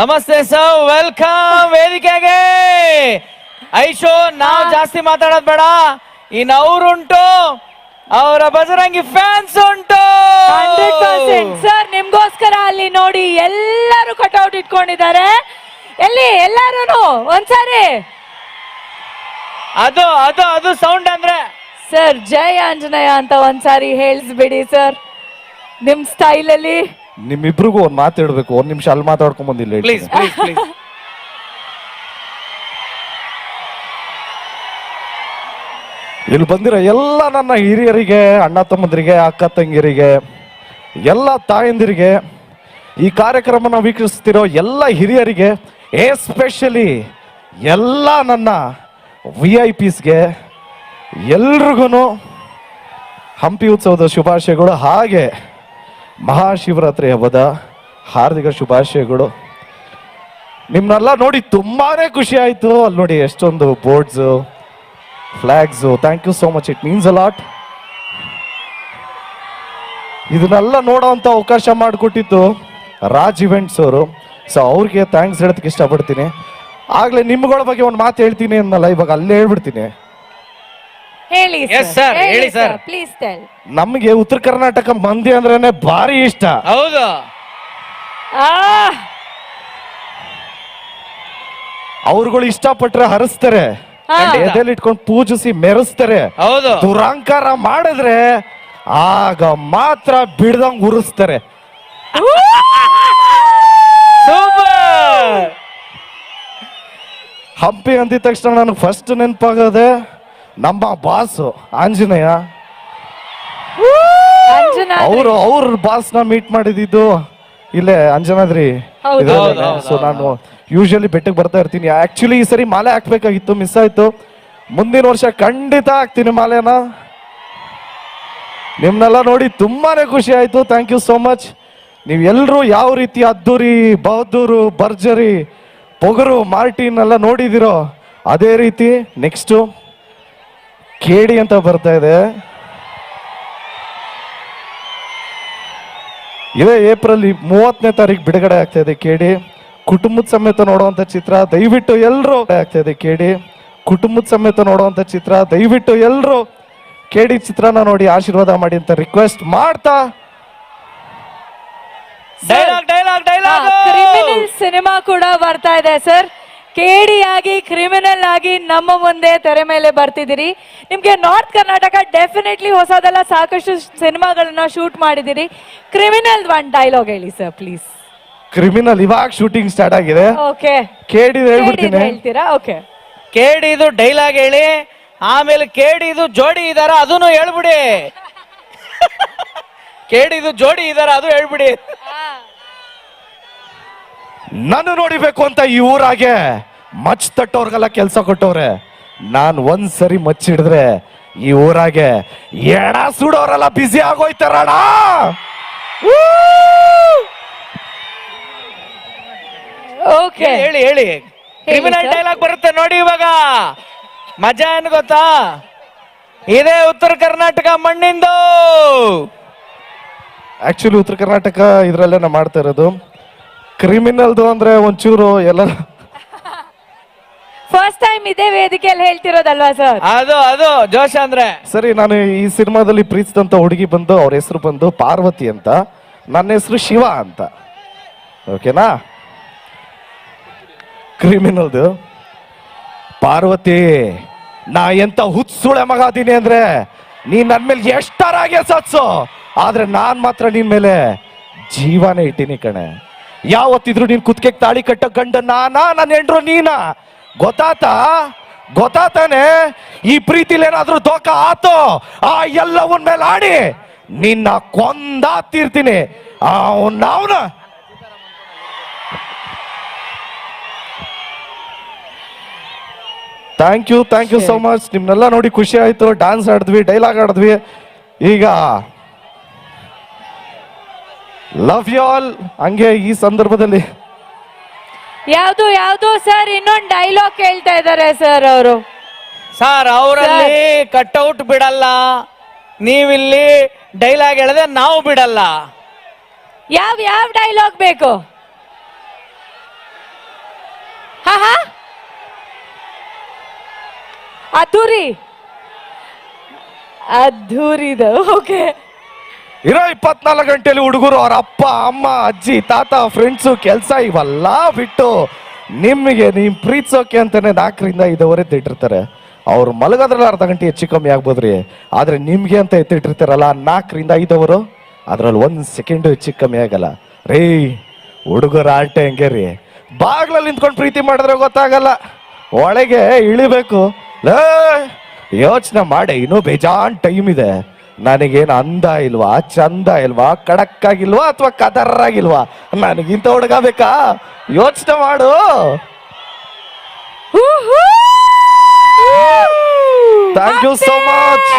ನಮಸ್ತೆ sir, welcome ವೇದಿಕೆಗೆ. ಐಶೋ, ನಾವು ಜಾಸ್ತಿ ಮಾತಾಡೋದ್ ಬೇಡ. ಇನ್ ಅವ್ರುಂಟು, ಅವರ ಬಜರಂಗಿ ಫ್ಯಾನ್ಸ್ ಉಂಟು. 100% ಸರ್, ನಿಮ್ಗೋಸ್ಕರ ಅಲ್ಲಿ ನೋಡಿ ಎಲ್ಲರೂ ಕಟ್ಔಟ್ ಇಟ್ಕೊಂಡಿದ್ದಾರೆ. ಎಲ್ಲಿ ಎಲ್ಲಾರು ಒಂದ್ಸಾರಿ ಅದು ಅದು ಅದು ಸೌಂಡ್ ಅಂದ್ರೆ ಸರ್ ಜೈ ಆಂಜನೇಯ ಅಂತ ಒಂದ್ಸಾರಿ ಹೇಳಿಸ್ಬಿಡಿ ಸರ್, ನಿಮ್ ಸ್ಟೈಲ್ ಅಲ್ಲಿ. ನಿಮ್ಮಿಬ್ರಿಗೂ ಒಂದ್ ಮಾತಾಡ್ಬೇಕು. ಒಂದ್ ನಿಮಿಷ ಅಲ್ಲಿ ಮಾತಾಡ್ಕೊಂಡ್ ಬಂದಿಲ್ಲ. Please please please. ಇಲ್ಲಿ ಬಂದಿರೋ ಎಲ್ಲ ನನ್ನ ಹಿರಿಯರಿಗೆ, ಅಣ್ಣ ತಮ್ಮಂದಿರಿಗೆ, ಅಕ್ಕ ತಂಗಿಯರಿಗೆ, ಎಲ್ಲ ತಾಯಂದಿರಿಗೆ, ಈ ಕಾರ್ಯಕ್ರಮನ ವೀಕ್ಷಿಸ್ತಿರೋ ಎಲ್ಲ ಹಿರಿಯರಿಗೆ, ಎಸ್ಪೆಷಲಿ ಎಲ್ಲ ನನ್ನ VIP ಸ್ಗೆ ಎಲ್ರಿಗೂ ಹಂಪಿ ಉತ್ಸವದ ಶುಭಾಶಯಗಳು, ಹಾಗೆ ಮಹಾಶಿವರಾತ್ರಿ ಹಬ್ಬದ ಹಾರ್ದಿಕ ಶುಭಾಶಯಗಳು. ನಿಮ್ಮನ್ನೆಲ್ಲ ನೋಡಿ ತುಂಬಾನೇ ಖುಷಿ ಆಯ್ತು. ಅಲ್ಲಿ ನೋಡಿ ಎಷ್ಟೊಂದು boards, flags. Thank you so much, it means a lot. ಇದನ್ನೆಲ್ಲ ನೋಡೋಂಥ ಅವಕಾಶ ಮಾಡಿಕೊಟ್ಟಿತ್ತು ರಾಜ್ ಇವೆಂಟ್ಸ್ ಅವರು. ಸೊ ಅವ್ರಿಗೆ ಥ್ಯಾಂಕ್ಸ್ ಹೇಳೋದಕ್ಕೆ ಇಷ್ಟಪಡ್ತೀನಿ. ಆಗ್ಲೇ ನಿಮ್ಗಳ ಬಗ್ಗೆ ಒಂದು ಮಾತು ಹೇಳ್ತೀನಿ ಅನ್ನಲ್ಲ, ಇವಾಗ ಅಲ್ಲೇ ಹೇಳ್ಬಿಡ್ತೀನಿ. ಹೇಳಿ Yes, sir. ಹೇಳಿ, sir. Please tell. ನಮಗೆ ಉತ್ತರ ಕರ್ನಾಟಕ ಮಂದಿ ಅಂದ್ರೇನೆ ಭಾರಿ ಇಷ್ಟ. ಹೌದು. ಅವ್ರುಗಳು ಇಷ್ಟಪಟ್ರೆ ಹರಿಸ್ತಾರೆ, ಎದೆಲ್ಲಿ ಇಟ್ಕೊಂಡು ಪೂಜಿಸಿ ಮೆರೆಸ್ತಾರೆ. ಹೌದು. ದುರಂಕಾರ ಮಾಡಿದ್ರೆ ಆಗ ಮಾತ್ರ ಬಿಡ್ದಂಗ್ ಉರಿಸ್ತಾರೆ. ಸೂಪರ್. ಹಂಪಿ ಅಂದಿದ ತಕ್ಷಣ ನನಗೆ ಫಸ್ಟ್ ನೆನಪಾಗದೆ ನಮ್ಮ ಬಾಸು ಆಂಜನೇಯ. ಅವ್ರ ಬಾಸ್ನ ಮೀಟ್ ಮಾಡಿದ್ದು ಇಲ್ಲೇ ಅಂಜನಾದ್ರಿ. ಹೌದು. ಸೊ ನಾನು ಯೂಶಲಿ ಬೆಟ್ಟಕ್ಕೆ ಬರ್ತಾ ಇರ್ತೀನಿ. ಆಕ್ಚುಲಿ ಈ ಸರಿ ಮಾಲೆ ಹಾಕ್ಬೇಕಾಗಿತ್ತು, ಮಿಸ್ ಆಯ್ತು. ಮುಂದಿನ ವರ್ಷ ಖಂಡಿತ ಹಾಕ್ತೀನಿ ಮಾಲೆನ. ನಿಮ್ನೆಲ್ಲ ನೋಡಿ ತುಂಬಾನೇ ಖುಷಿ ಆಯ್ತು. Thank you so much. ನೀವೆಲ್ಲರೂ ಯಾವ ರೀತಿ ಅದ್ದೂರಿ, ಬಹದ್ದೂರು, ಭರ್ಜರಿ, ಪೊಗರು, ಮಾರ್ಟಿನ್ ಎಲ್ಲ ನೋಡಿದಿರೋ ಅದೇ ರೀತಿ ನೆಕ್ಸ್ಟು ಕೇಡಿ ಅಂತ ಬರ್ತಾ ಇದೆ. ಇದೇ ಏಪ್ರಿಲ್ 30ನೇ ತಾರೀಕು ಬಿಡುಗಡೆ ಆಗ್ತಾ ಇದೆ ಕೇಡಿ. ಕುಟುಂಬದ ಸಮೇತ ನೋಡುವಂತ ಚಿತ್ರ, ದಯವಿಟ್ಟು ಎಲ್ಲರೂ ಆಗ್ತಾ ಇದೆ ಕೇಡಿ. ಕುಟುಂಬದ ಸಮೇತ ನೋಡುವಂತ ಚಿತ್ರ, ದಯವಿಟ್ಟು ಎಲ್ಲರೂ ಕೇಡಿ ಚಿತ್ರನ ನೋಡಿ ಆಶೀರ್ವಾದ ಮಾಡಿ ಅಂತ ರಿಕ್ವೆಸ್ಟ್ ಮಾಡ್ತಾ, dialogue dialogue dialogue. Criminal cinema ಕೂಡ ಬರ್ತಾ ಇದೆ ಸರ್. ಕೇಡಿಯಾಗಿ, ಕ್ರಿಮಿನಲ್ ಆಗಿ ನಮ್ಮ ಮುಂದೆ ತೆರೆ ಮೇಲೆ ಬರ್ತಿದ್ದೀರಿ. ನಿಮ್ಗೆ ನಾರ್ತ್ ಕರ್ನಾಟಕ ಡೆಫಿನೆಟ್ಲಿ ಹೊಸದೆಲ್ಲ ಸಾಕಷ್ಟು ಸಿನಿಮಾಗಳನ್ನ ಶೂಟ್ ಮಾಡಿದಿರಿ. ಕ್ರಿಮಿನಲ್ ಒನ್ ಡೈಲಾಗ್ ಹೇಳಿ ಸರ್ ಪ್ಲೀಸ್. ಕ್ರಿಮಿನಲ್ ಇವಾಗ ಶೂಟಿಂಗ್ ಸ್ಟಾರ್ಟ್ ಆಗಿದೆ. ಓಕೆ, ಕೇಡಿ ಹೇಳ್ಬಿಡ್ತೀನಿ. ಹೇಳ್ತೀರಾ? ಓಕೆ. ಕೇಡಿದು ಡೈಲಾಗ್ ಹೇಳಿ, ಆಮೇಲೆ ಕೇಡಿದು ಜೋಡಿ ಇದಾರ ಅದನ್ನು ಹೇಳ್ಬಿಡಿ. ಕೇಡಿದು ಜೋಡಿ ಇದಾರ ಅದು ಹೇಳ್ಬಿಡಿ. ನಾನು ನೋಡಿಬೇಕು ಅಂತ ಈ ಊರಾಗೆ ಮಚ್ ತಟ್ಟೋರ್ಗೆಲ್ಲ ಕೆಲಸ ಕೊಟ್ಟವ್ರೆ. ನಾನು ಒಂದ್ಸರಿ ಮಚ್ಚಿಡಿದ್ರೆ ಈ ಊರಾಗೆ ಎಡ ಸುಡೋರೆಲ್ಲ ಬ್ಯುಸಿ ಆಗೋಯ್ತಾರಣ. ಓಕೆ, ಹೇಳಿ ಹೇಳಿ. ಕ್ರಿಮಿನಲ್ ಡೈಲಾಗ್ ಬರುತ್ತೆ ನೋಡಿ ಇವಾಗ. ಮಜಾ ಏನ್ ಗೊತ್ತಾ? ಇದೇ ಉತ್ತರ ಕರ್ನಾಟಕ ಮಣ್ಣಿಂದು. ಆಕ್ಚುಲಿ ಉತ್ತರ ಕರ್ನಾಟಕ ಇದ್ರಲ್ಲೇ ನಾ ಮಾಡ್ತಾ ಇರೋದು. ಕ್ರಿಮಿನಲ್ದು ಅಂದ್ರೆ ಒಂಚೂರು ಎಲ್ಲ ಫಸ್ಟ್ ಟೈಮ್ ಇದೇ ವೇದಿಕೆಯಲ್ಲಿ ಹೇಳ್ತಿರೋದಲ್ವಾ ಸರ್? ಅದು ಅದು ಜೋಶ್ ಅಂದ್ರೆ. ಸರಿ, ನಾನು ಈ ಸಿನಿಮಾದಲ್ಲಿ ಪ್ರೀತಿಸಿದಂತ ಹುಡುಗಿ ಬಂದು, ಅವ್ರ ಹೆಸರು ಬಂದು ಪಾರ್ವತಿ ಅಂತ, ನನ್ನ ಹೆಸರು ಶಿವ ಅಂತ. ಓಕೆನಾ? ಕ್ರಿಮಿನಲ್ದು ಪಾರ್ವತಿ, ನಾ ಎಂತ ಹುಚ್ಚುಳೆ ಮಗ ಅದೀನಿ ಅಂದ್ರೆ ನೀನ್ ನನ್ ಮೇಲೆ ಎಷ್ಟರಾಗೆ ಸತ್ಸು, ಆದ್ರೆ ನಾನ್ ಮಾತ್ರ ನಿನ್ ಮೇಲೆ ಜೀವನೇ ಇಟ್ಟಿನಿ ಕಣೆ. ಯಾವತ್ತಿದ್ರು ನೀನ್ ಕುತ್ಕೆ ತಾಳಿ ಕಟ್ಟ ಗಂಡ ನಾನಾ, ನನ್ನ ಹೆಂಡ್ರು ನೀನಾ? ಗೊತ್ತಾತಾನೆ? ಈ ಪ್ರೀತಿಲಿ ಏನಾದ್ರೂ ದೋಖ ಆತೋ ಆ ಎಲ್ಲವನ್ ಮೇಲೆ ಆಡಿ ನಿನ್ನ ಕೊಂದಾತಿರ್ತೀನಿ. ಅವನ ಥ್ಯಾಂಕ್ ಯು ಸೋ ಮಚ್. ನಿಮ್ನೆಲ್ಲ ನೋಡಿ ಖುಷಿ ಆಯ್ತು. ಡ್ಯಾನ್ಸ್ ಆಡಿದ್ವಿ, ಡೈಲಾಗ್ ಆಡಿದ್ವಿ. ಈಗ ಲವ್ ಯು ಆಲ್. ಹಂಗೆ ಈ ಸಂದರ್ಭದಲ್ಲಿ ಯಾವ್ದು ಸರ್ ಇನ್ನೊಂದು ಡೈಲಾಗ್ ಕೇಳ್ತಾ ಇದ್ದಾರೆ ಸರ್ ಅವರು. ಸರ್ ಅವರಲ್ಲಿ ಕಟ್ಔಟ್ ಬಿಡಲ್ಲ, ನೀವಿಲ್ಲಿ ಡೈಲಾಗ್ ಹೇಳಿದ್ರೆ ನಾವು ಬಿಡಲ್ಲ. ಯಾವ ಡೈಲಾಗ್ ಬೇಕು? ಆಹಾ ಅದ್ದೂರಿ ಅದ್ದೂರಿದ ಓಕೆ ಇರೋ 24 ಗಂಟೆಲಿ ಹುಡುಗರು ಅವ್ರ ಅಪ್ಪ ಅಮ್ಮ ಅಜ್ಜಿ ತಾತ ಫ್ರೆಂಡ್ಸು ಕೆಲಸ ಇವೆಲ್ಲ ಬಿಟ್ಟು ನಿಮಗೆ ನೀವು ಪ್ರೀತಿಸೋಕೆ ಅಂತಾನೆ 4ರಿಂದ 5 ಎತ್ತಿಟ್ಟಿರ್ತಾರೆ. ಅವ್ರು ಮಲಗೋದ್ರಲ್ಲಿ ಅರ್ಧ ಗಂಟೆ ಹೆಚ್ಚು ಕಮ್ಮಿ ಆಗ್ಬೋದ್ರಿ, ಆದ್ರೆ ನಿಮ್ಗೆ ಅಂತ ಎತ್ತಿಟ್ಟಿರ್ತಾರಲ್ಲ 4ರಿಂದ 5 ಅದ್ರಲ್ಲಿ 1 ಸೆಕೆಂಡ್ ಹೆಚ್ಚು ಕಮ್ಮಿ ಆಗಲ್ಲ ರೀ. ಹುಡುಗರ ಆಟೆ ಹಂಗೆ ರೀ, ಬಾಗ್ಲಲ್ಲಿ ನಿಂತ್ಕೊಂಡು ಪ್ರೀತಿ ಮಾಡಿದ್ರೆ ಗೊತ್ತಾಗಲ್ಲ, ಒಳಗೆ ಇಳಿಬೇಕು. ಯೋಚನೆ ಮಾಡಿ, ಇನ್ನೂ ಬೇಜಾನ್ ಟೈಮ್ ಇದೆ. ನನಗೇನು ಅಂದ ಇಲ್ವಾ, ಚಂದ ಇಲ್ವಾ, ಖಡಕ್ ಆಗಿಲ್ವಾ ಅಥವಾ ಕದರ್ರಾಗಿಲ್ವಾ, ನನಗಿಂತ ಹುಡುಗ ಬೇಕಾ? ಯೋಚನೆ ಮಾಡು. Thank you so much.